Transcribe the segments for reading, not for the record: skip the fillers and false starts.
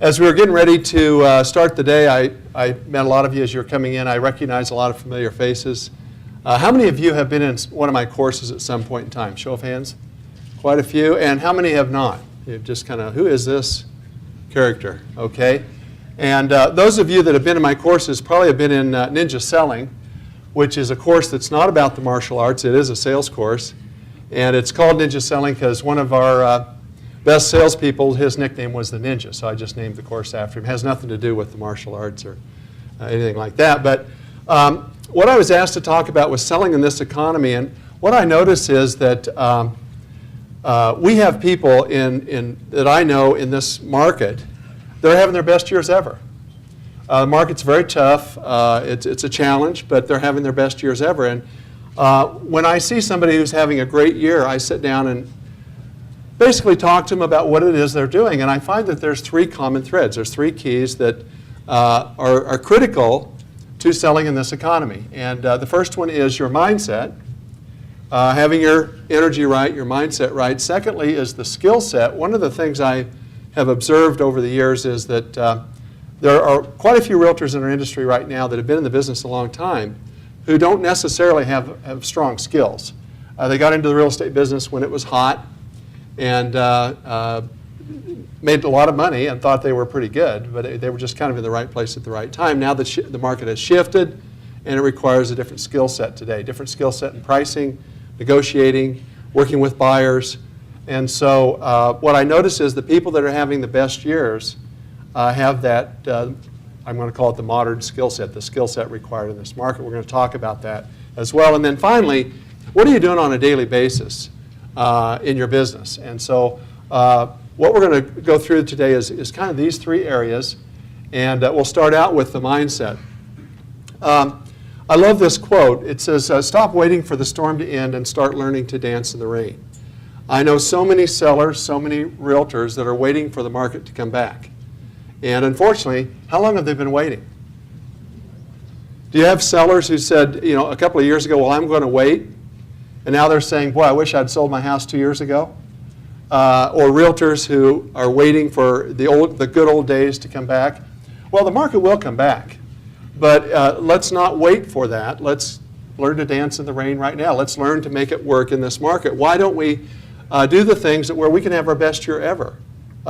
As we were getting ready to start the day, I met a lot of you as you were coming in. I recognize a lot of familiar faces. How many of you have been in one of my courses at some point in time? Show of hands. Quite a few. And how many have not? You've just kind of, who is this character? Okay. And those of you that have been in my courses probably have been in Ninja Selling, which is a course that's not about the martial arts. It is a sales course. And it's called Ninja Selling because one of our best salespeople, his nickname was the Ninja. So I just named the course after him. It has nothing to do with the martial arts or anything like that. But what I was asked to talk about was selling in this economy. And what I notice is that we have people that I know in this market that are having their best years ever. The market's very tough. It's a challenge, but they're having their best years ever. And when I see somebody who's having a great year, I sit down and basically talk to them about what it is they're doing. And I find that there's three common threads. There's three keys that are critical to selling in this economy. And the first one is your mindset, having your energy right, your mindset right. Secondly is the skill set. One of the things I have observed over the years is that there are quite a few realtors in our industry right now that have been in the business a long time who don't necessarily have strong skills. They got into the real estate business when it was hot and made a lot of money and thought they were pretty good, but they were just kind of in the right place at the right time. Now the market has shifted and it requires a different skill set today, different skill set in pricing, negotiating, working with buyers. And so what I notice is the people that are having the best years have that, I'm going to call it the modern skill set, the skill set required in this market. We're going to talk about that as well. And then finally, what are you doing on a daily basis in your business? And so what we're going to go through today is kind of these three areas. And we'll start out with the mindset. I love this quote. It says, stop waiting for the storm to end and start learning to dance in the rain. I know so many sellers, so many realtors that are waiting for the market to come back. And unfortunately, how long have they been waiting? Do you have sellers who said, you know, a couple of years ago, well, I'm going to wait, and now they're saying, boy, I wish I'd sold my house 2 years ago? Or realtors who are waiting for the good old days to come back? Well, the market will come back, but let's not wait for that. Let's learn to dance in the rain right now. Let's learn to make it work in this market. Why don't we do the things where we can have our best year ever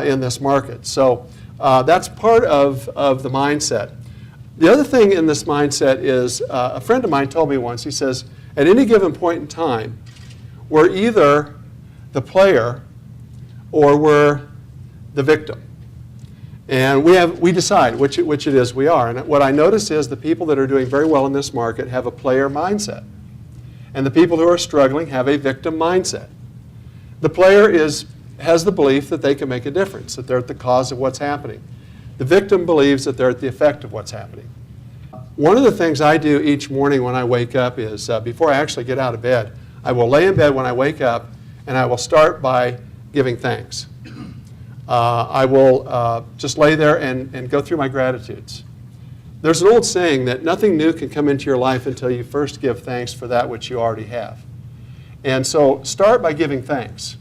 in this market? So that's part of the mindset. The other thing in this mindset is a friend of mine told me once, he says, at any given point in time, we're either the player or we're the victim. And we decide which it is we are. And what I notice is the people that are doing very well in this market have a player mindset. And the people who are struggling have a victim mindset. The player has the belief that they can make a difference, that they're at the cause of what's happening. The victim believes that they're at the effect of what's happening. One of the things I do each morning when I wake up is, before I actually get out of bed, I will lay in bed when I wake up and I will start by giving thanks. I will just lay there and go through my gratitudes. There's an old saying that nothing new can come into your life until you first give thanks for that which you already have. And so start by giving thanks.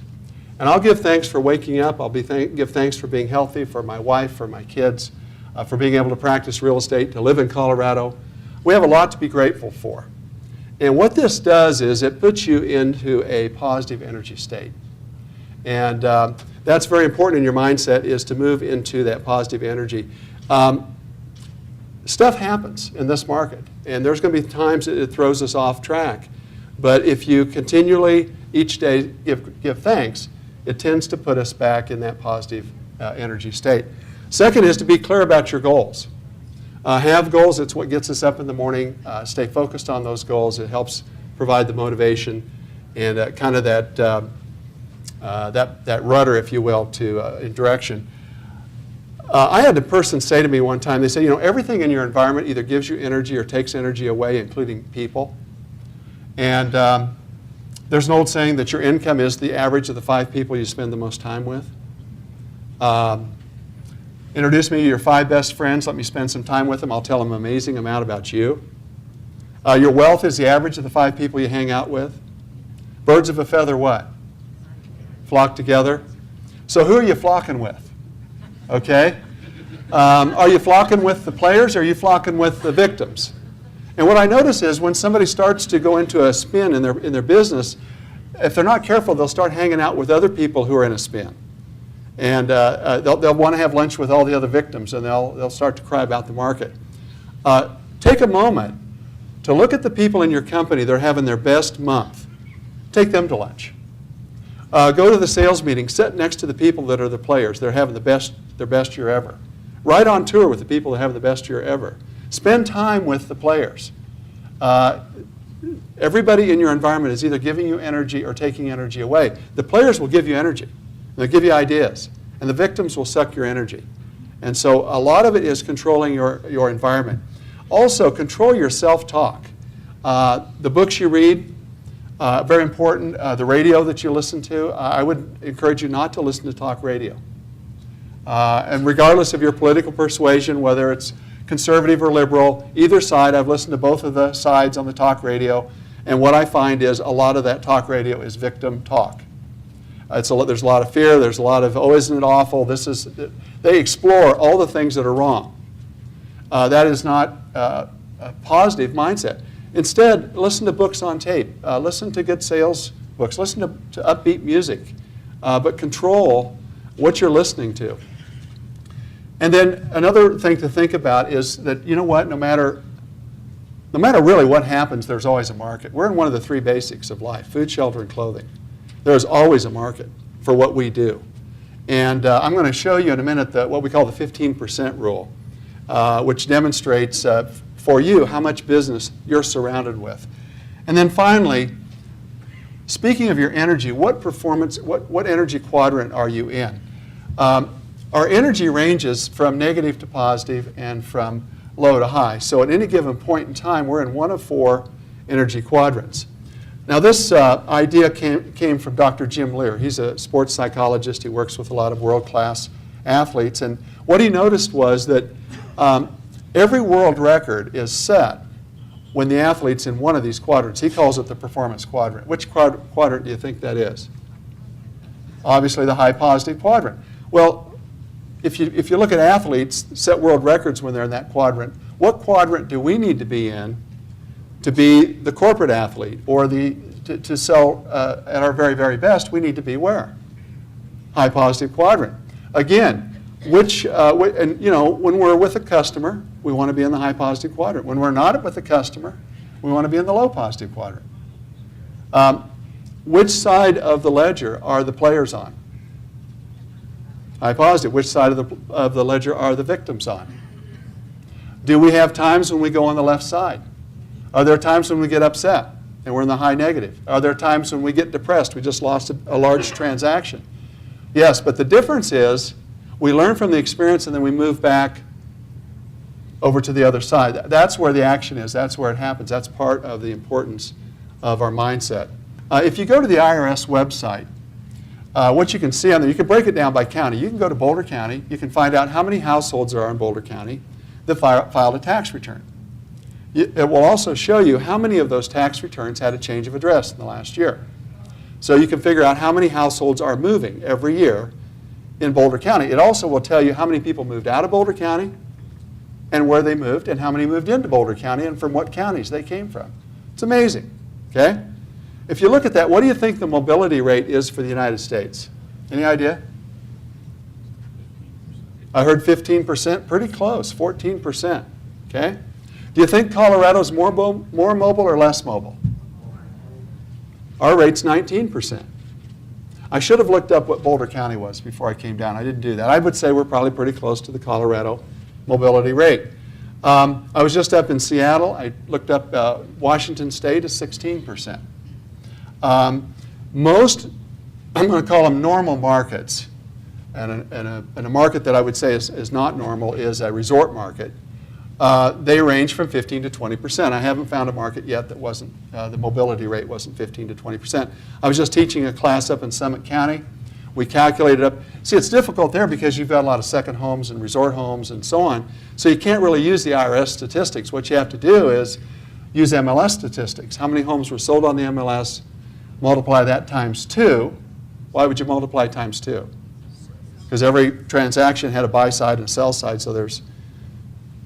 And I'll give thanks for waking up. I'll give thanks for being healthy, for my wife, for my kids, for being able to practice real estate, to live in Colorado. We have a lot to be grateful for. And what this does is it puts you into a positive energy state. And that's very important in your mindset, is to move into that positive energy. Stuff happens in this market, and there's going to be times that it throws us off track. But if you continually, each day, give thanks, it tends to put us back in that positive energy state. Second is to be clear about your goals. Have goals. It's what gets us up in the morning. Stay focused on those goals. It helps provide the motivation and kind of that rudder, if you will, in direction. I had a person say to me one time, they said, you know, everything in your environment either gives you energy or takes energy away, including people. And there's an old saying that your income is the average of the 5 people you spend the most time with. Introduce me to your 5 best friends. Let me spend some time with them. I'll tell them an amazing amount about you. Your wealth is the average of the 5 people you hang out with. Birds of a feather what? Flock together. So who are you flocking with? Okay? Are you flocking with the players, or are you flocking with the victims? And what I notice is when somebody starts to go into a spin in their business, if they're not careful, they'll start hanging out with other people who are in a spin. And they'll want to have lunch with all the other victims, and they'll start to cry about the market. Take a moment to look at the people in your company that are having their best month. Take them to lunch. Go to the sales meeting. Sit next to the people that are the players. They're having their best year ever. Ride on tour with the people that have the best year ever. Spend time with the players. Everybody in your environment is either giving you energy or taking energy away. The players will give you energy. They'll give you ideas. And the victims will suck your energy. And so a lot of it is controlling your environment. Also, control your self-talk. The books you read, very important. The radio that you listen to, I would encourage you not to listen to talk radio. And regardless of your political persuasion, whether it's conservative or liberal, either side, I've listened to both of the sides on the talk radio, and what I find is a lot of that talk radio is victim talk. There's a lot of fear, there's a lot of, oh, isn't it awful? They explore all the things that are wrong. That is not a positive mindset. Instead, listen to books on tape. Listen to good sales books. Listen to upbeat music. But control what you're listening to. And then another thing to think about is that, you know what, no matter really what happens, there's always a market. We're in one of the three basics of life: food, shelter, and clothing. There's always a market for what we do. And I'm going to show you in a minute what we call the 15% rule, which demonstrates for you how much business you're surrounded with. And then finally, speaking of your energy, what energy quadrant are you in? Our energy ranges from negative to positive and from low to high. So at any given point in time, we're in one of four energy quadrants. Now this idea came from Dr. Jim Lear. He's a sports psychologist. He works with a lot of world-class athletes. And what he noticed was that every world record is set when the athlete's in one of these quadrants. He calls it the performance quadrant. Which quadrant do you think that is? Obviously the high positive quadrant. Well, if you look at athletes set world records when they're in that quadrant, what quadrant do we need to be in to be the corporate athlete, or to sell at our very, very best? We need to be where? High positive quadrant. Again, and you know, when we're with a customer, we want to be in the high positive quadrant. When we're not with a customer, we want to be in the low positive quadrant. Which side of the ledger are the players on? High positive. Which side of the ledger are the victims on? Do we have times when we go on the left side? Are there times when we get upset and we're in the high negative? Are there times when we get depressed? We just lost a large transaction. Yes, but the difference is we learn from the experience and then we move back over to the other side. That's where the action is. That's where it happens. That's part of the importance of our mindset. If you go to the IRS website, what you can see on there, you can break it down by county. You can go to Boulder County. You can find out how many households there are in Boulder County that filed a tax return. It will also show you how many of those tax returns had a change of address in the last year. So you can figure out how many households are moving every year in Boulder County. It also will tell you how many people moved out of Boulder County and where they moved, and how many moved into Boulder County and from what counties they came from. It's amazing, okay? If you look at that, what do you think the mobility rate is for the United States? Any idea? I heard 15%, pretty close, 14%, okay? Do you think Colorado's more mobile or less mobile? Our rate's 19%. I should have looked up what Boulder County was before I came down. I didn't do that. I would say we're probably pretty close to the Colorado mobility rate. I was just up in Seattle. I looked up Washington State is 16%. Most, I'm going to call them normal markets, and a market that I would say is not normal is a resort market. They range from 15 to 20%. I haven't found a market yet that wasn't, the mobility rate wasn't 15 to 20%. I was just teaching a class up in Summit County. We calculated up. See, it's difficult there because you've got a lot of second homes and resort homes and so on. So you can't really use the IRS statistics. What you have to do is use MLS statistics. How many homes were sold on the MLS? Multiply that times 2. Why would you multiply times 2? because every transaction had a buy side and a sell side, so there's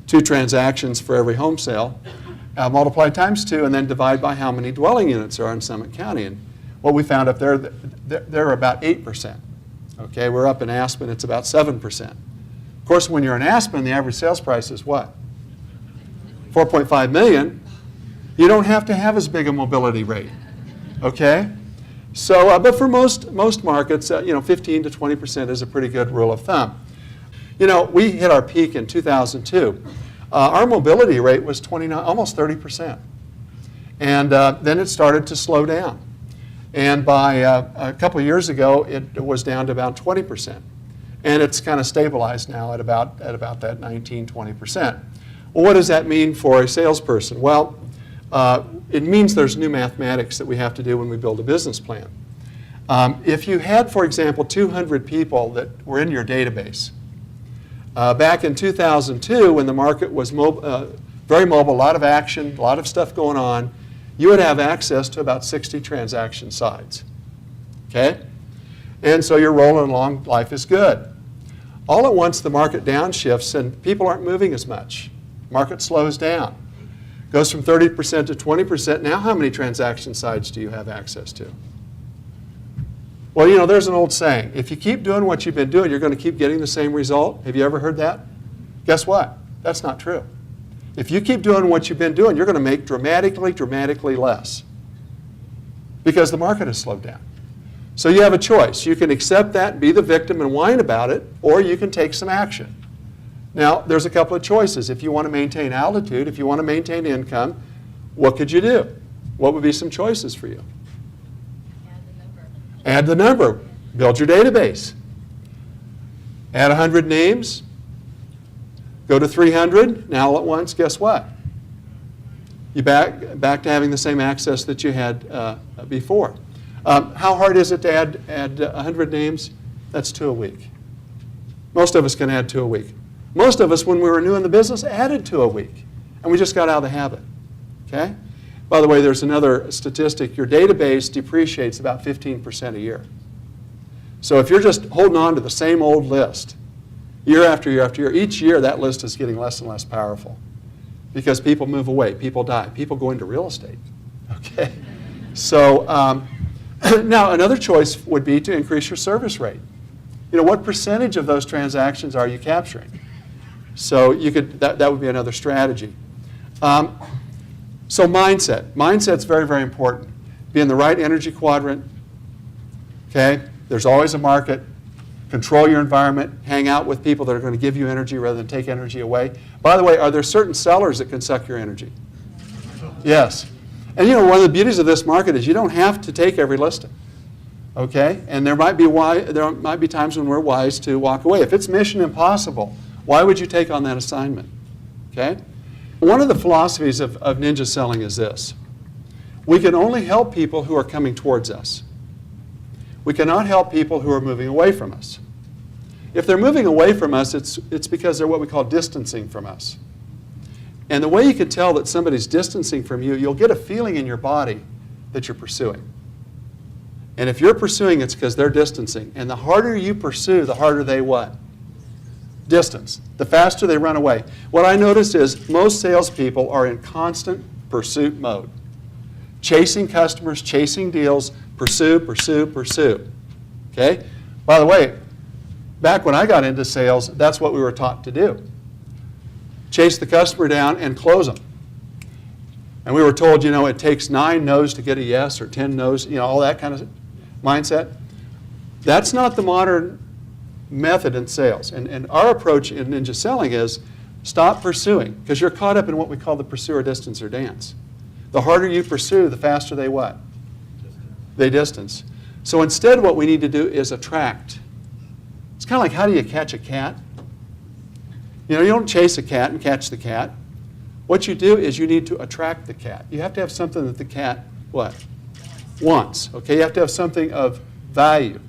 2 transactions for every home sale. Multiply times 2 and then divide by how many dwelling units there are in Summit County. And what we found up there, they're about 8%. Okay, we're up in Aspen, it's about 7%. Of course, when you're in Aspen, the average sales price is what? 4.5 million. You don't have to have as big a mobility rate. Okay? So, but for most markets, 15 to 20% is a pretty good rule of thumb. We hit our peak in 2002. Our mobility rate was almost 30%. And then it started to slow down. And by a couple of years ago, it was down to about 20%. And it's kind of stabilized now at about that 19, 20%. Well, what does that mean for a salesperson? Well, it means there's new mathematics that we have to do when we build a business plan. If you had, for example, 200 people that were in your database, back in 2002, when the market was very mobile, a lot of action, a lot of stuff going on, you would have access to about 60 transaction sides. Okay? And so you're rolling along, life is good. All at once, the market downshifts and people aren't moving as much. Market slows down. Goes from 30% to 20%. Now how many transaction sides do you have access to? Well, there's an old saying, if you keep doing what you've been doing, you're going to keep getting the same result. Have you ever heard that? Guess what? That's not true. If you keep doing what you've been doing, you're going to make dramatically less because the market has slowed down. So you have a choice. You can accept that, be the victim, and whine about it, or you can take some action. Now, there's a couple of choices. If you want to maintain altitude, if you want to maintain income, what could you do? What would be some choices for you? Add the number. Build your database. Add 100 names. Go to 300. Now all at once, guess what? You're back to having the same access that you had before. How hard is it to add 100 names? That's 2 a week. Most of us can add 2 a week. Most of us, when we were new in the business, added 2 a week. And we just got out of the habit. Okay? By the way, there's another statistic. Your database depreciates about 15% a year. So if you're just holding on to the same old list, year after year after year, each year that list is getting less and less powerful because people move away, people die, people go into real estate. Okay? So now another choice would be to increase your service rate. What percentage of those transactions are you capturing? So you could that would be another strategy. So mindset. Mindset's very, very important. Be in the right energy quadrant. Okay? There's always a market. Control your environment. Hang out with people that are going to give you energy rather than take energy away. By the way, are there certain sellers that can suck your energy? Yes. And one of the beauties of this market is you don't have to take every listing. Okay? And there might be times when we're wise to walk away. If it's mission impossible, why would you take on that assignment? Okay? One of the philosophies of ninja selling is this. We can only help people who are coming towards us. We cannot help people who are moving away from us. If they're moving away from us, it's because they're what we call distancing from us. And the way you can tell that somebody's distancing from you, you'll get a feeling in your body that you're pursuing. And if you're pursuing, it's because they're distancing. And the harder you pursue, the harder they what? Distance. The faster they run away. What I notice is most salespeople are in constant pursuit mode. Chasing customers, chasing deals, pursue, pursue, pursue. Okay? By the way, back when I got into sales, that's what we were taught to do. Chase the customer down and close them. And we were told, it takes 9 no's to get a yes or 10 no's, all that kind of mindset. That's not the modern method in sales. And our approach in ninja selling is stop pursuing, because you're caught up in what we call the pursuer distancer dance. The harder you pursue, the faster they what? They distance. So instead what we need to do is attract. It's kind of like, how do you catch a cat? You don't chase a cat and catch the cat. What you do is you need to attract the cat. You have to have something that the cat, what? Wants. Okay, you have to have something of value.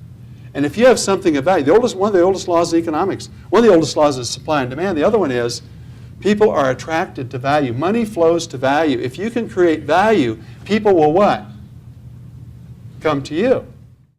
And if you have something of value, one of the oldest laws of economics, one of the oldest laws is supply and demand. The other one is people are attracted to value. Money flows to value. If you can create value, people will what? Come to you.